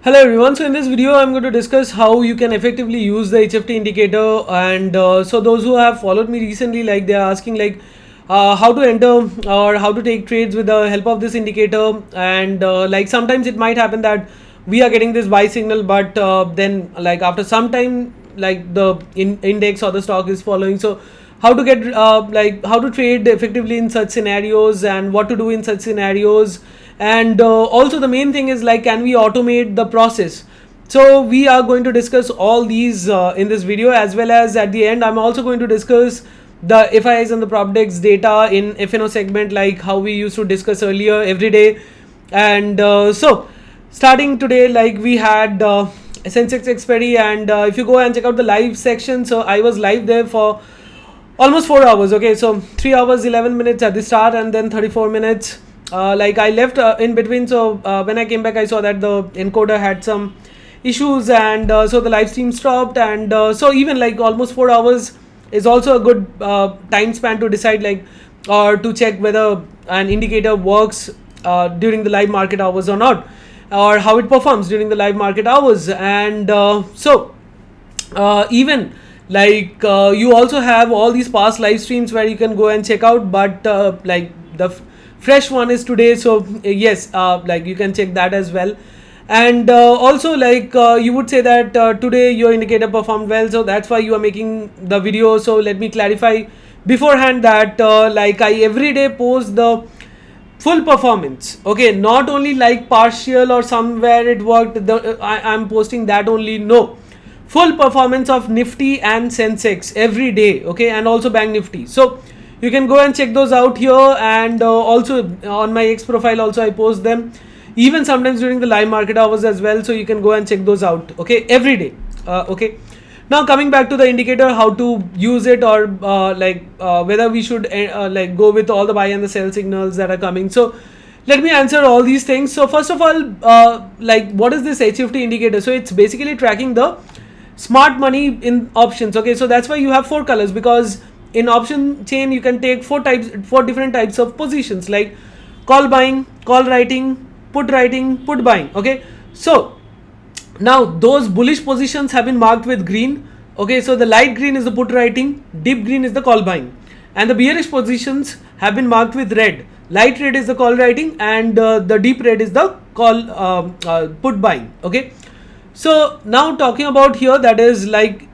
Hello everyone. So in this video I'm going to discuss how you can effectively use the HFT indicator, and so those who have followed me recently, like they are asking like how to enter or how to take trades with the help of this indicator, and like sometimes it might happen that we are getting this buy signal, but then like after some time like the index or the stock is following. So how to get like how to trade effectively in such scenarios and what to do in such scenarios, and also the main thing is like can we automate the process. So we are going to discuss all these in this video, as well as at the end I'm also going to discuss the FIs and the prop dex data in FNO segment, like how we used to discuss earlier every day. And so starting today, like we had Sensex expiry, and if you go and check out the live section, so I was live there for almost 4 hours. Okay, so 3 hours 11 minutes at the start and then 34 minutes. Like I left in between, so when I came back I saw that the encoder had some issues, and so the live stream stopped, and so even like almost 4 hours is also a good time span to decide like or to check whether an indicator works during the live market hours or not, or how it performs during the live market hours. And so even like you also have all these past live streams where you can go and check out, but like the fresh one is today, so yes, like you can check that as well. And also like you would say that today your indicator performed well, so that's why you are making the video. So let me clarify beforehand that like I every day post the full performance, okay, not only like partial or somewhere it worked, I'm posting that only. No, full performance of Nifty and Sensex every day, okay, and also Bank Nifty. So you can go and check those out here, and also on my X profile also I post them, even sometimes during the live market hours as well, so you can go and check those out, okay, every day. Okay, now coming back to the indicator, how to use it, or whether we should like go with all the buy and the sell signals that are coming. So let me answer all these things. So first of all, like what is this HFT indicator? So it's basically tracking the smart money in options, okay. So that's why you have 4 colors, because in option chain you can take 4 different types of positions, like call buying, call writing, put buying, okay. So now those bullish positions have been marked with green, okay. So the light green is the put writing, deep green is the call buying, and the bearish positions have been marked with red. Light red is the call writing, and the deep red is the call put buying, okay. So now talking about here, that is like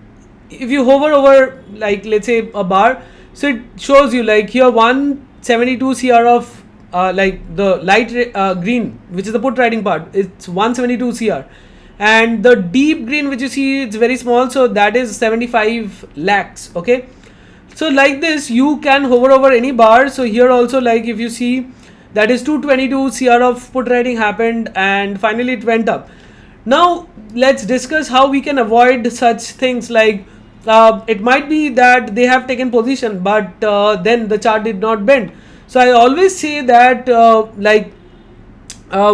if you hover over like let's say a bar, so it shows you like here 172 cr of like the light green, which is the put writing part, it's 172 cr, and the deep green which you see it's very small, so that is 75 lakhs, okay. So like this you can hover over any bar. So here also, like if you see, that is 222 cr of put writing happened, and finally it went up. Now let's discuss how we can avoid such things, like it might be that they have taken position, but then the chart did not bend. So I always say that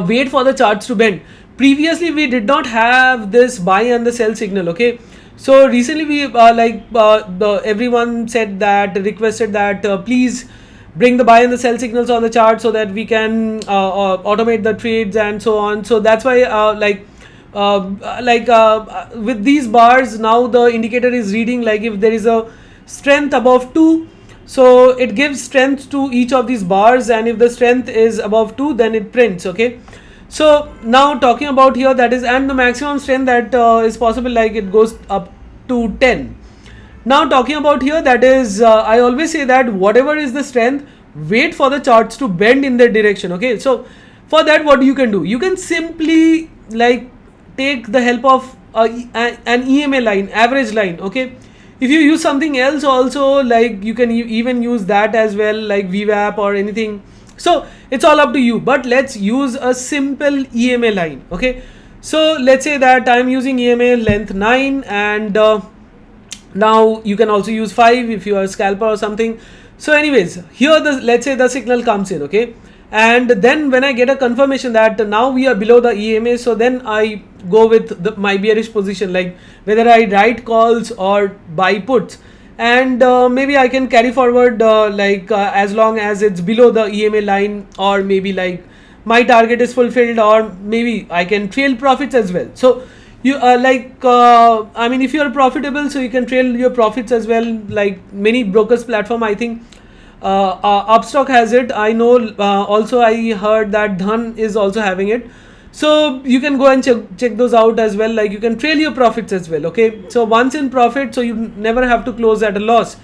wait for the charts to bend. Previously we did not have this buy and the sell signal, okay. So recently we everyone said that, requested that please bring the buy and the sell signals on the chart so that we can automate the trades and so on. So that's why with these bars now the indicator is reading like if there is a strength above 2, so it gives strength to each of these bars, and if the strength is above 2 then it prints, okay. So now talking about here, that is, and the maximum strength that is possible, like it goes up to 10. Now talking about here, that is I always say that whatever is the strength, wait for the charts to bend in that direction, okay. So for that, what you can do, you can simply like take the help of an EMA line, average line, okay. If you use something else also, like you can even use that as well, like VWAP or anything. So it's all up to you, but let's use a simple EMA line, okay. So let's say that I'm using EMA length 9, and now you can also use 5 if you are a scalper or something. So anyways, here let's say the signal comes in, okay, and then when I get a confirmation that now we are below the EMA, so then I go with my bearish position, like whether I write calls or buy puts, and maybe I can carry forward as long as it's below the EMA line, or maybe like my target is fulfilled, or maybe I can trail profits as well. So you I mean, if you are profitable, so you can trail your profits as well, like many brokers platform. I think Upstock has it, I know. Also I heard that Dhan is also having it, so you can go and check those out as well. Like you can trail your profits as well. Okay, so once in profit, so you never have to close at a loss.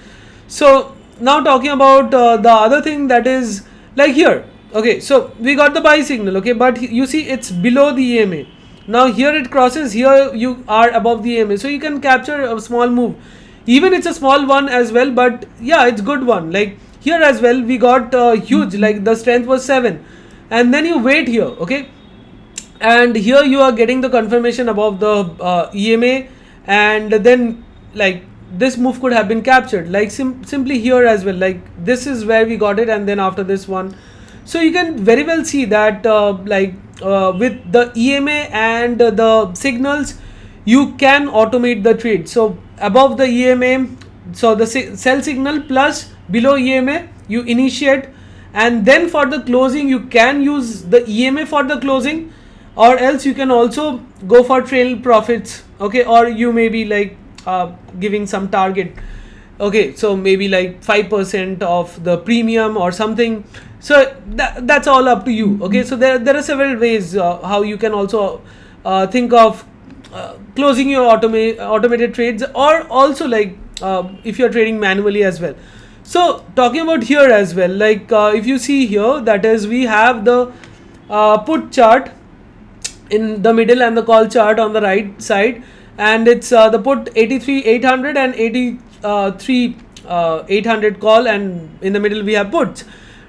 So now talking about the other thing, that is like here. Okay, so we got the buy signal. Okay, but you see it's below the EMA. Now here it crosses, here you are above the EMA, so you can capture a small move. Even it's a small one as well, but yeah, it's good one. Like here as well, we got huge, like the strength was 7, and then you wait here. Okay, and here you are getting the confirmation above the EMA, and then like this move could have been captured, like simply here as well. Like this is where we got it, and then after this one, so you can very well see that with the EMA and the signals, you can automate the trade. So above the EMA, so the sell signal plus below EMA, you initiate, and then for the closing you can use the EMA for the closing, or else you can also go for trail profits. Okay, or you may be like giving some target. Okay, so maybe like 5% of the premium or something. So that's all up to you. Okay, so there are several ways how you can also think of closing your automated trades, or also like if you're trading manually as well. So talking about here as well, like if you see here, that is we have the put chart in the middle and the call chart on the right side, and it's the put 83,800 and 83,800 call, and in the middle we have puts.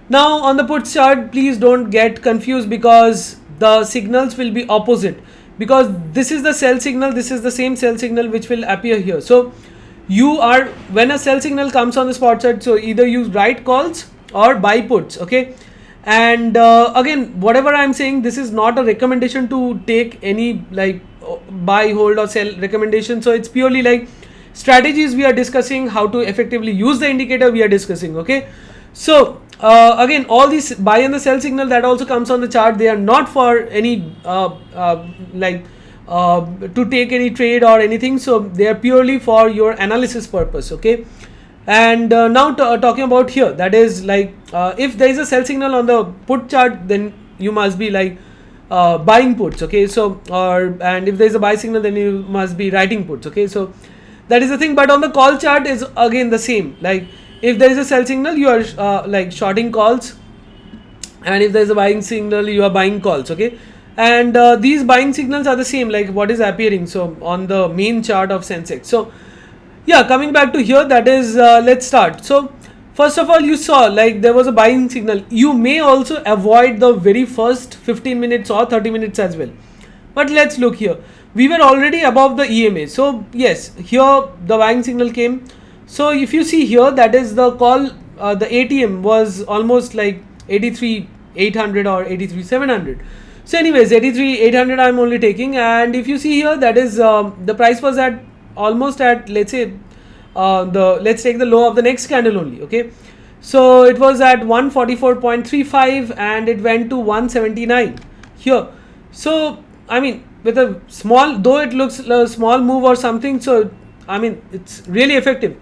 Now on the put chart, please don't get confused, because the signals will be opposite, because this is the sell signal, this is the same sell signal which will appear here. So you are, when a sell signal comes on the spot chart, so either use write calls or buy puts. Okay, and again, whatever I'm saying, this is not a recommendation to take any like buy, hold or sell recommendation. So it's purely like strategies we are discussing, how to effectively use the indicator we are discussing. Okay, so again, all these buy and the sell signal that also comes on the chart, they are not for any to take any trade or anything. So they are purely for your analysis purpose. Okay, and now talking about here, that is like if there is a sell signal on the put chart, then you must be like buying puts. Okay, so and if there is a buy signal, then you must be writing puts. Okay, so that is the thing. But on the call chart is again the same. Like if there is a sell signal, you are like shorting calls, and if there is a buying signal, you are buying calls. Okay, and these buying signals are the same like what is appearing so on the main chart of Sensex. So yeah, coming back to here, that is let's start. So first of all, you saw like there was a buying signal. You may also avoid the very first 15 minutes or 30 minutes as well, but let's look here. We were already above the EMA, so yes, here the buying signal came. So if you see here, that is the call, the ATM was almost like 83,800 or 83,700. So anyways, 83,800 I'm only taking, and if you see here, that is the price was at almost at, let's say let's take the low of the next candle only. Okay, so it was at 144.35 and it went to 179 here. So I mean, with a small, though it looks a small move or something, so I mean it's really effective.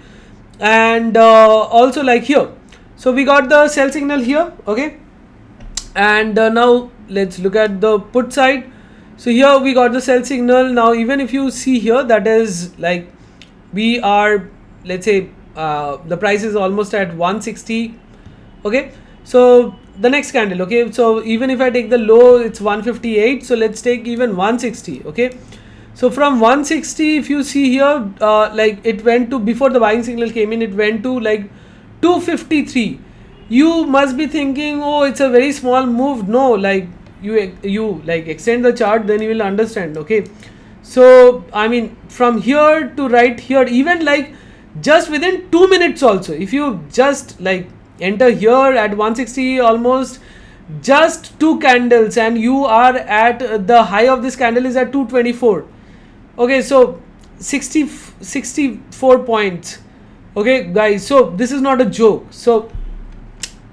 And also like here, so we got the sell signal here. Okay, and now let's look at the put side. So here we got the sell signal. Now even if you see here, that is like we are, let's say the price is almost at 160. Okay, so the next candle. Okay, so even if I take the low, it's 158, so let's take even 160. Okay, so from 160, if you see here, like it went to, before the buying signal came in, it went to like 253. You must be thinking, oh, it's a very small move. No, like you like extend the chart, then you will understand. Okay, so I mean from here to right here, even like just within 2 minutes also, if you just like enter here at 160, almost just 2 candles, and you are at the high of this candle is at 224. Okay, so 64 points. Okay guys, so this is not a joke. So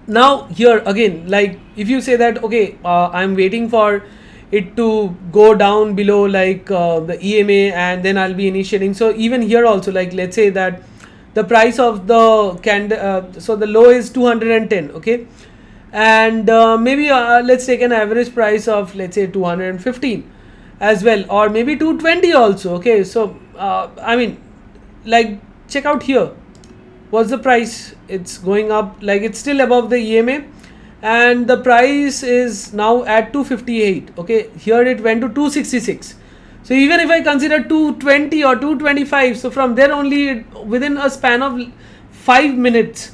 Now here again, like if you say that okay, I'm waiting for it to go down below like the EMA and then I'll be initiating. So even here also, like let's say that the price of the candle, so the low is 210, okay, and maybe let's take an average price of let's say 215 as well, or maybe 220 also, okay. So I mean, like check out here, what's the price? It's going up, like it's still above the EMA, and the price is now at 258, okay. Here it went to 266. So even if I consider 220 or 225, so from there only within a span of 5 minutes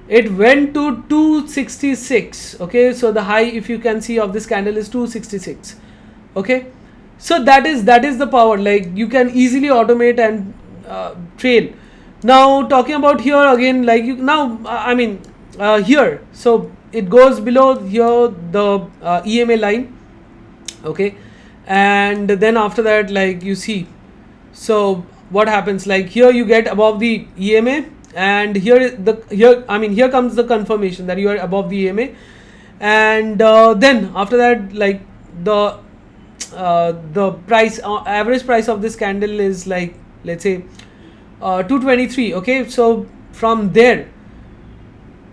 it went to 266, okay. So the high, if you can see, of this candle is 266, okay. So that is the power, like you can easily automate and trail. Now talking about here again, like you now I mean here, so it goes below here the EMA line, okay, and then after that, like you see, so what happens, like here you get above the EMA, and here comes the confirmation that you are above the EMA, and then after that, like the price, average price of this candle is like let's say 223, okay. So from there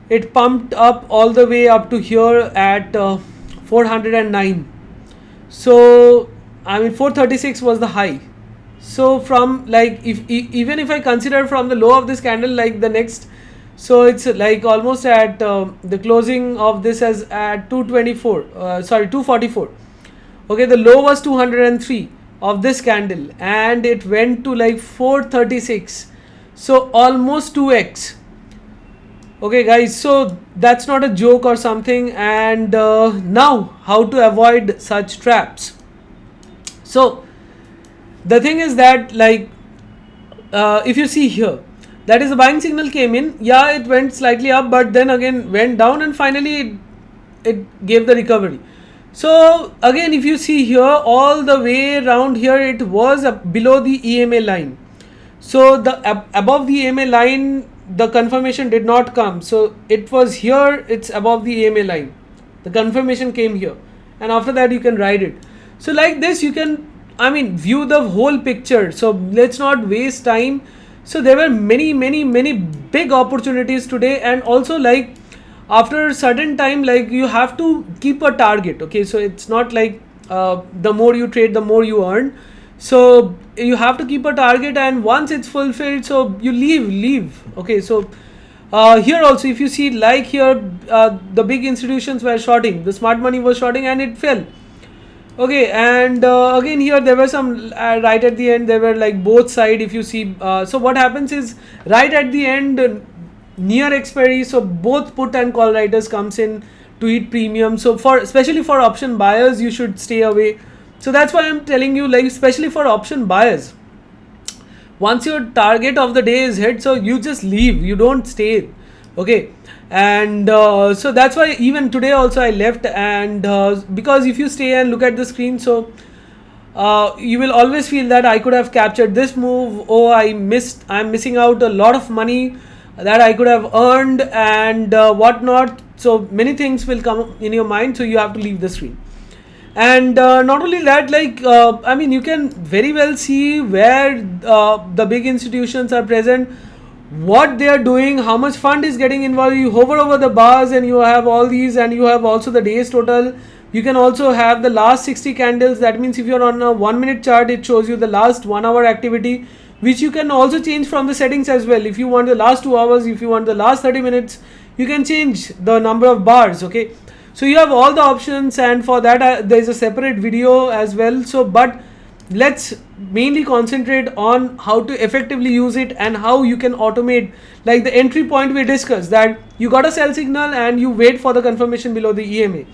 it pumped up all the way up to here at 409. So I mean 436 was the high. So from like even if I consider from the low of this candle, like the next, so it's like almost at the closing of this as at 244, okay. The low was 203 of this candle and it went to like 436, so almost 2x, okay guys. So that's not a joke or something. And now how to avoid such traps? So the thing is that, like if you see here, that is the buying signal came in, yeah, it went slightly up but then again went down and finally it gave the recovery. So again, if you see here, all the way around here it was below the EMA line. So the above the EMA line, the confirmation did not come. So it was here, it's above the EMA line, the confirmation came here, and after that you can ride it. So like this you can, I mean, view the whole picture. So let's not waste time. So there were many big opportunities today, and also like after a certain time, like you have to keep a target, okay. So it's not like the more you trade the more you earn. So you have to keep a target, and once it's fulfilled, so you leave, okay. So here also, if you see, like here the big institutions were shorting, the smart money was shorting and it fell, okay. And again here there were some right at the end, there were like both side, if you see. So what happens is, right at the end, near expiry, so both put and call writers comes in to eat premium. So for especially for option buyers, you should stay away. So that's why I'm telling you, like especially for option buyers, once your target of the day is hit, so you just leave, you don't stay, okay. And so that's why even today also I left. And because if you stay and look at the screen, so you will always feel that I could have captured this move, oh I'm missing out a lot of money that I could have earned, and whatnot. So many things will come in your mind, so you have to leave the screen. And not only that, like I mean, you can very well see where the big institutions are present, what they are doing, how much fund is getting involved. You hover over the bars and you have all these, and you have also the days total. You can also have the last 60 candles. That means if you're on a 1 minute chart, it shows you the last 1 hour activity, which you can also change from the settings as well. If you want the last 2 hours, if you want the last 30 minutes, you can change the number of bars, okay. So you have all the options, and for that there is a separate video as well. So but let's mainly concentrate on how to effectively use it and how you can automate. Like the entry point we discussed, that you got a sell signal and you wait for the confirmation below the EMA,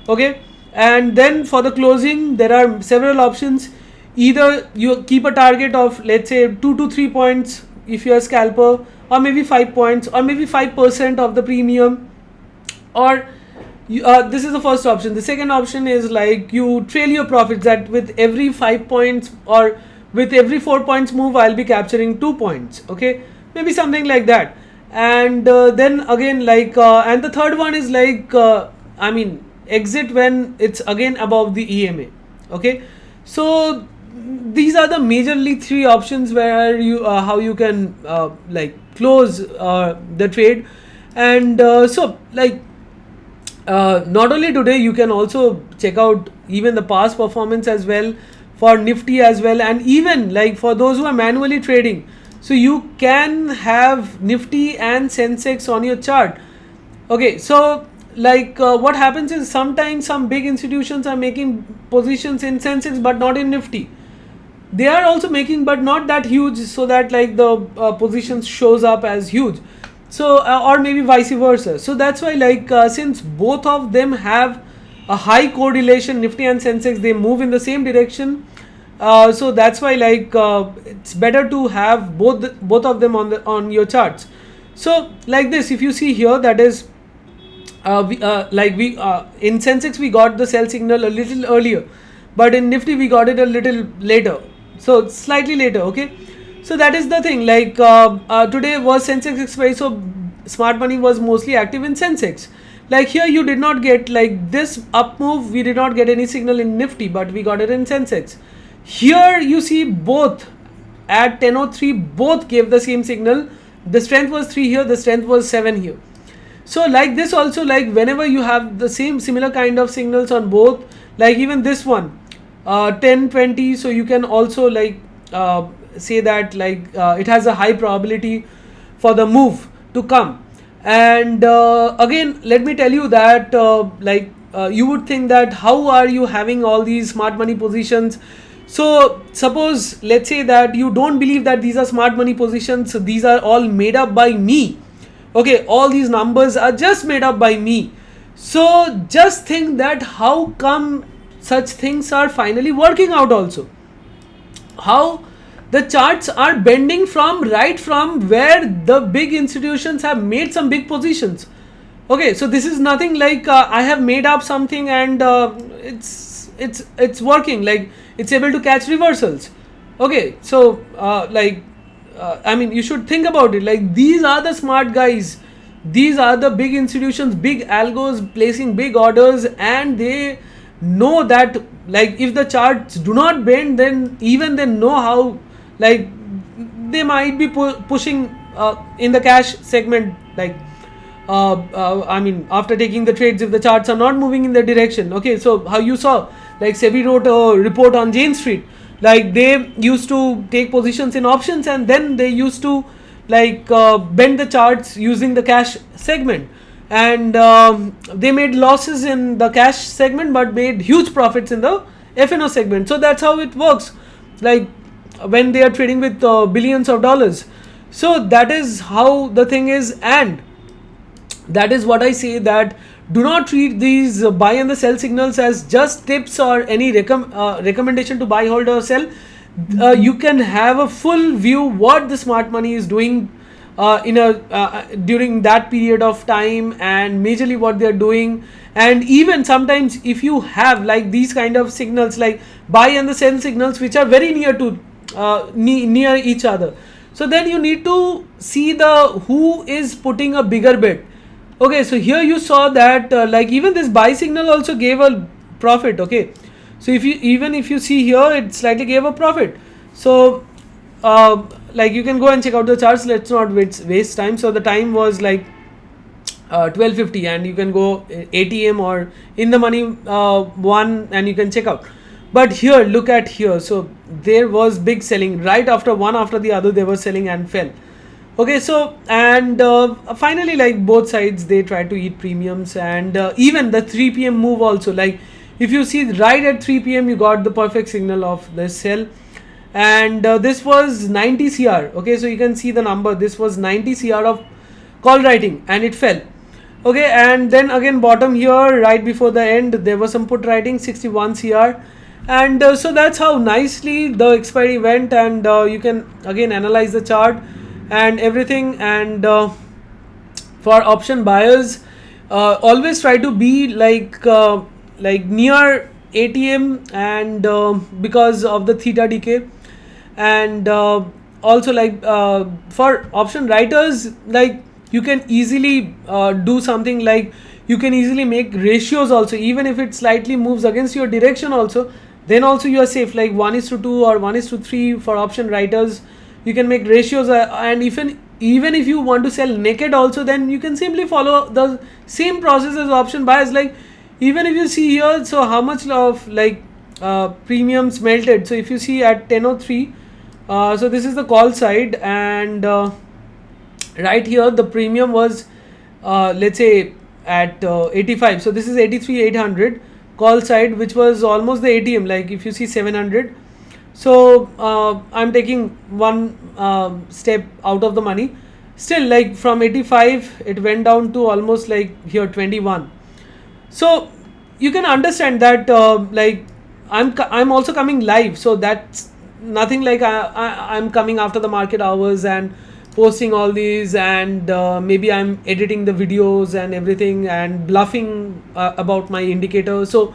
okay. And then for the closing, there are several options. Either you keep a target of let's say 2 to 3 points if you're a scalper, or maybe 5 points, or maybe 5% of the premium, or this is the first option. The second option is like you trail your profits, that with every 5 points or with every 4 points move, I'll be capturing 2 points, okay, maybe something like that. and then again and the third one is I mean exit when it's again above the EMA. Okay, so these are the majorly three options where you how you can close the trade. And not only today, you can also check out even the past performance as well for Nifty as well, and even like for those who are manually trading, so you can have Nifty and Sensex on your chart. Okay, so what happens is sometimes some big institutions are making positions in Sensex but not in Nifty. They are also making but not that huge, so that the positions shows up as huge. So or maybe vice versa. So that's why since both of them have a high correlation, Nifty and Sensex, they move in the same direction. So that's why it's better to have both of them on your charts. So like this, if you see here, that is in Sensex we got the sell signal a little earlier, but in Nifty we got it a little later, so slightly later. Okay, so that is the thing. Today was Sensex expiry, so smart money was mostly active in Sensex. Here you did not get this up move, we did not get any signal in Nifty, but we got it in Sensex. Here you see both at 10:03 both gave the same signal. The strength was 3 here, the strength was 7 here. So like this also, whenever you have the similar kind of signals on both, even this one 10:20, so you can also say that it has a high probability for the move to come. And again, let me tell you that you would think that how are you having all these smart money positions. So suppose, let's say that you don't believe that these are smart money positions, so these are all made up by me. Okay, all these numbers are just made up by me. So just think that how come such things are finally working out also. How the charts are bending right from where the big institutions have made some big positions. Okay, so this is nothing I have made up something and it's working, it's able to catch reversals. Okay, so I mean, you should think about it. These are the smart guys. These are the big institutions, big algos placing big orders, and they know that if the charts do not bend, then even they know how they might be pushing in the cash segment. I mean, after taking the trades, if the charts are not moving in the direction. Okay, so how you saw SEBI wrote a report on Jane Street. They used to take positions in options, and then they used to bend the charts using the cash segment, and they made losses in the cash segment but made huge profits in the FNO segment. So that's how it works, when they are trading with billions of dollars. So that is how the thing is, and that is what I say, that do not treat these buy and the sell signals as just tips or any recommendation to buy, hold or sell. You can have a full view what the smart money is doing during that period of time, and majorly what they are doing. And even sometimes if you have these kind of signals, buy and the sell signals, which are very near to near each other, so then you need to see who is putting a bigger bet. Okay, so here you saw that even this buy signal also gave a profit. Okay, so if you see here, it slightly gave a profit. So you can go and check out the charts. Let's not waste time. So the time was 12:50, and you can go ATM or in the money one, and you can check out. But here, look at here. So there was big selling right after one after the other. They were selling and fell. Okay, so and finally both sides, they try to eat premiums, and even the 3 p.m. move also, if you see right at 3 p.m. you got the perfect signal of the sell, and this was 90 CR. Okay, so you can see the number, this was 90 CR of call writing, and it fell. Okay, and then again bottom here right before the end there was some put writing, 61 CR, and so that's how nicely the expiry went. And you can again analyze the chart and everything. And for option buyers, always try to be near ATM, and because of the theta decay. And also for option writers, you can easily do something like you can easily make ratios also, even if it slightly moves against your direction also, then also you are safe, like 1:2 or 1:3 for option writers. You can make ratios, and even if you want to sell naked also, then you can simply follow the same process as option buyers. Like even if you see here, so how much of like premiums melted. So if you see at 10:03, so this is the call side, and right here the premium was let's say at 85. So this is 83,800 call side, which was almost the ATM, like if you see 700. So I'm taking one step out of the money. Still, like from 85 it went down to almost like here 21. So you can understand that like I'm also coming live, so that's nothing like I'm coming after the market hours and posting all these, and maybe I'm editing the videos and everything and bluffing about my indicator. So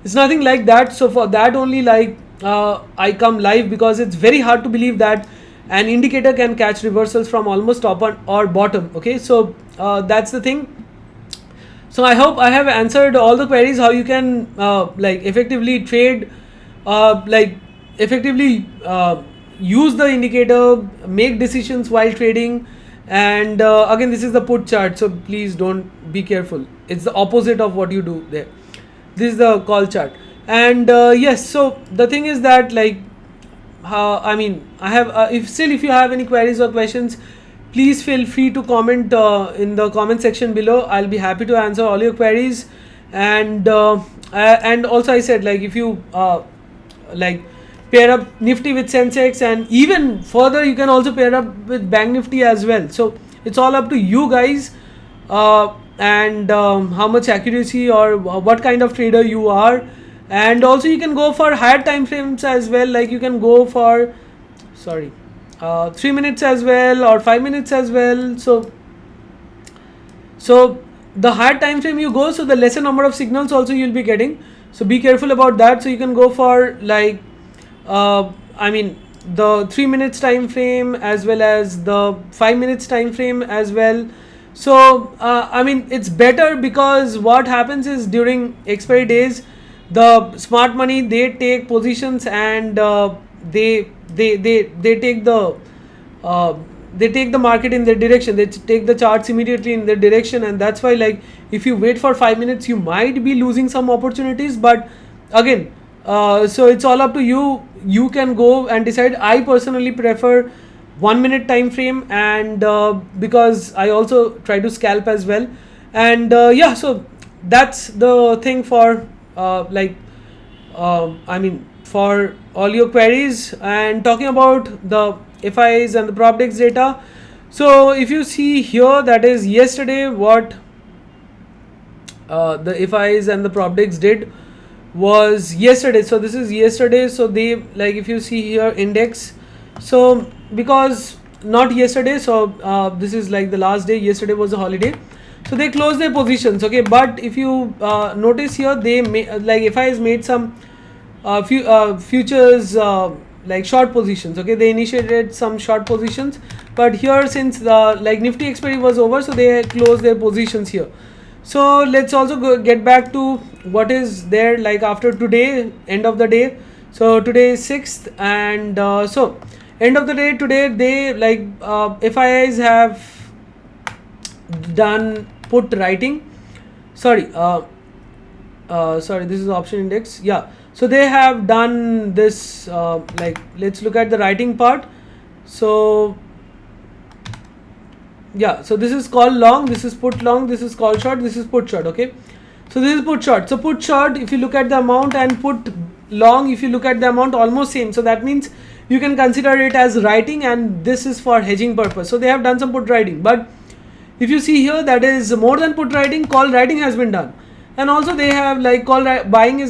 it's nothing like that. So for that only, like I come live, because it's very hard to believe that an indicator can catch reversals from almost top or bottom. Okay, so that's the thing. So I hope I have answered all the queries how you can like effectively trade, like effectively use the indicator, make decisions while trading. And again, this is the put chart, so please don't, be careful. It's the opposite of what you do there. This is the call chart. And yes, so the thing is that, like I mean, I have if you have any queries or questions, please feel free to comment in the comment section below. I'll be happy to answer all your queries. And also I said, like if you like pair up Nifty with Sensex, and even further you can also pair up with Bank Nifty as well. So it's all up to you guys, and how much accuracy or what kind of trader you are. And also you can go for higher time frames as well, like you can go for 3 minutes as well, or 5 minutes as well. So the higher time frame you go, so the lesser number of signals also you'll be getting. So be careful about that. So you can go for like I mean the 3 minutes time frame as well as the 5 minutes time frame as well. So I mean it's better, because what happens is during expiry days, the smart money, they take positions, and they take the market in their direction. They take the charts immediately in their direction, and that's why, like if you wait for 5 minutes, you might be losing some opportunities. But again, so it's all up to you. You can go and decide. I personally prefer 1 minute time frame, and because I also try to scalp as well. And yeah, so that's the thing for I mean for all your queries. And talking about the FIs and the prop dex data, so if you see here, that is yesterday, what the FIs and the prop dex did was yesterday. So this is yesterday. So they, like if you see here index, so because not yesterday, so this is like the last day. Yesterday was a holiday, so they closed their positions. Okay, but if you notice here, they like FIs made some futures like short positions. Okay, they initiated some short positions, but here, since the like Nifty expiry was over, so they closed their positions here. So let's also get back to what is there like after today, end of the day. So today is 6th, and so end of the day today, they like FIs have done put writing. Sorry, this is option index. Yeah, so they have done this. Like let's look at the writing part. So yeah, so this is call long, this is put long, this is call short, this is put short. Okay, so this is put short. So put short, if you look at the amount, and put long, if you look at the amount, almost same. So that means you can consider it as writing, and this is for hedging purpose. So they have done some put writing, but if you see here, that is more than put writing, call writing has been done. And also they have like call buying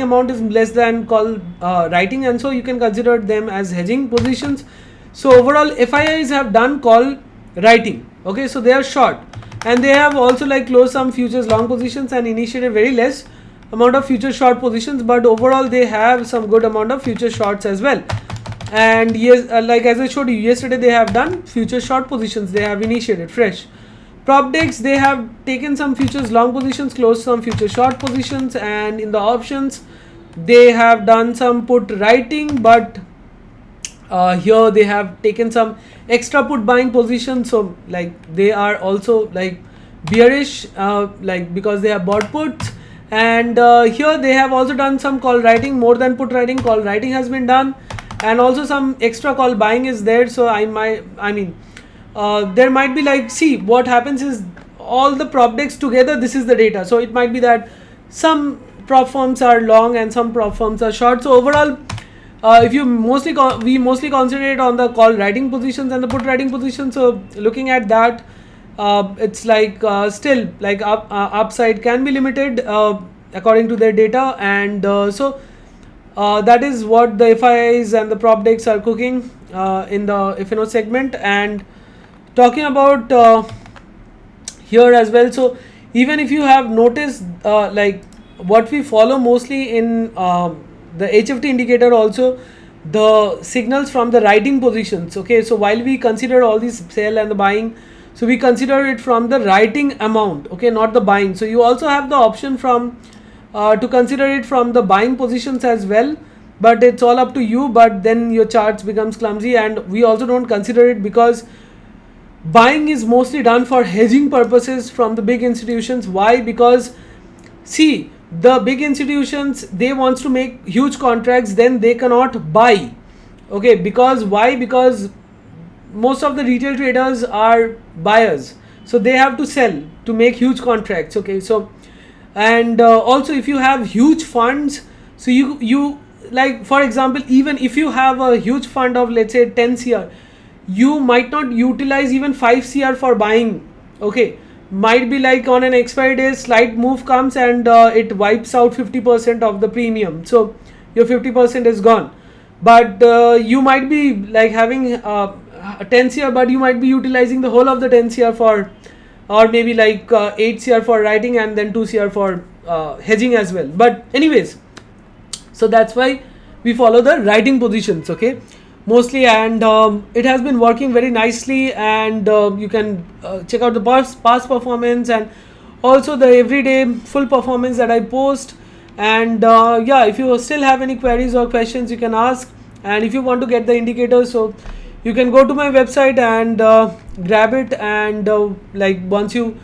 amount is less than call writing, and so you can consider them as hedging positions. So overall FIIs have done call writing. Okay, so they are short, and they have also like closed some futures long positions and initiated very less amount of future short positions, but overall they have some good amount of future shorts as well. And yes, like as I showed you yesterday, they have done future short positions, they have initiated fresh. Prop decks, they have taken some futures long positions, closed some future short positions, and in the options they have done some put writing, but here they have taken some extra put buying positions, so like they are also like bearish, like because they have bought puts. And here they have also done some call writing, more than put writing. Call writing has been done, and also some extra call buying is there. So there might be like, see what happens is all the prop decks together, this is the data. So it might be that some prop firms are long and some prop firms are short. So overall, if you we mostly concentrate on the call writing positions and the put writing positions. So looking at that, it's like still like upside can be limited according to their data. And so that is what the FIIs and the prop decks are cooking in the FNO segment. And talking about here as well, so even if you have noticed, like what we follow mostly in the HFT indicator also, the signals from the writing positions. Okay, so while we consider all these sell and the buying, so we consider it from the writing amount, okay, not the buying. So you also have the option from to consider it from the buying positions as well, but it's all up to you. But then your charts becomes clumsy, and we also don't consider it because buying is mostly done for hedging purposes from the big institutions. Why? Because see, the big institutions, they wants to make huge contracts, then they cannot buy. Okay, because why? Because most of the retail traders are buyers, so they have to sell to make huge contracts. Okay, so and also if you have huge funds, so you like, for example, even if you have a huge fund of let's say 10 cr, you might not utilize even 5 cr for buying. Okay, might be like on an expiry day slight move comes and it wipes out 50% of the premium, so your 50% is gone. But you might be like having 10 cr, but you might be utilizing the whole of the 10 cr for, or maybe like 8 cr for writing and then 2 cr for hedging as well. But anyways, so that's why we follow the writing positions, okay, mostly. And it has been working very nicely. And you can check out the past performance and also the everyday full performance that I post. And yeah, if you still have any queries or questions, you can ask. And if you want to get the indicators, so you can go to my website and grab it. And like once you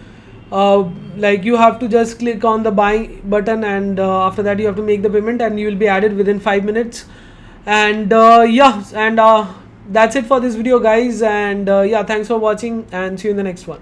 like, you have to just click on the buy button, and after that you have to make the payment, and you will be added within 5 minutes. And yeah, and that's it for this video, guys. And yeah, thanks for watching, and see you in the next one.